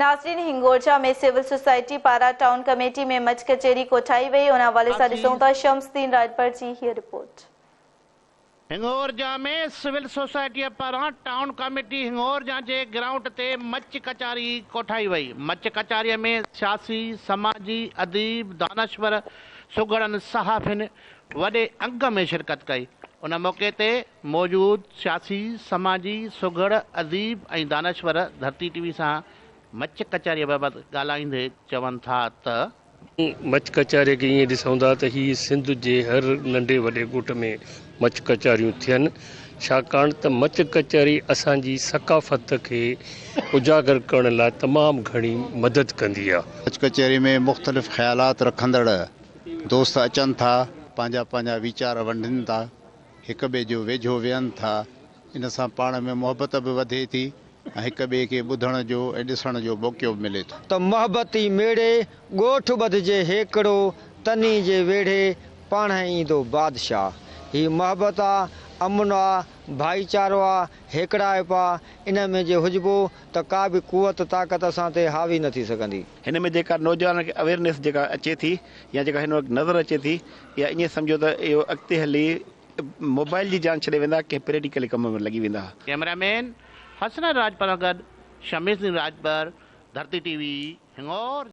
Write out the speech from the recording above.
नाज़रीन, हिंगोरजा में civil society पारा town committee में मच कचेरी कोठाई वही। उन हवाले से ॾिसूं था शम्सदीन राजभर जी हीअ रिपोर्ट। हिंगोरजा में सिविल सोसाइटी पारा टाउन कमेटी हिंगोरजा के ग्राउंड ते मच कचारी कोठाई वही। मच कचारी में सियासी, समाजी, अदीब, दानश्वर, सुगड़न, सहाफ़िन वडे अंग में शिरकत कई। उन मौके ते मौजूद सियासी, समाजी, सुगड़, अदीब और दानश्वर धरती टीवी से मच कचारी बाबत ॻाल्हाईंदे चवनि था त मच कचारी के ये ॾिसूं था त ही सिंध जे हर नंढे वॾे ॻोठ में मच कचारियूं थियनि, छाकाणि त मच कचारी असांजी सकाफ़त के उजागर करण लाइ तमामु घणी मदद कंदी आहे। मच कचहरी में मुख़्तलिफ़ ख़्यालात रखंदड़ दोस्त अचनि था, पंहिंजा पंहिंजा वीचार वंडनि था, हिक ॿिए जो वेझो वेहनि था। इन सां पाण में मोहबत बि वधे थी ऐं हिक ॿिए खे ॿुधण जो ऐं ॾिसण जो मौक़ो बि मिले थो। त मोहबती मेड़े ॻोठ ॿधजे हेकड़ो, तनी जे वेढ़े पाण ईंदो बादशाह। ही मोहबत आहे, अमन आहे, भाईचारो आहे, हेकड़ाइप आहे। इन में जे हुजबो त का बि कुवत ताक़त असां ते हावी न थी सघंदी। हिन में जेका नौजवान खे अवेयरनेस जेका अचे थी या जेका हिन वक़्तु नज़र अचे थी, या ईअं सम्झो त इहो अॻिते हली मोबाइल जी जान छॾे वेंदा के प्रैक्टिकल कम में लॻी वेंदा। कैमरामैन हसन राजपर गॾु शम्सदीन राजभर, धरती टीवी, हिंगोर।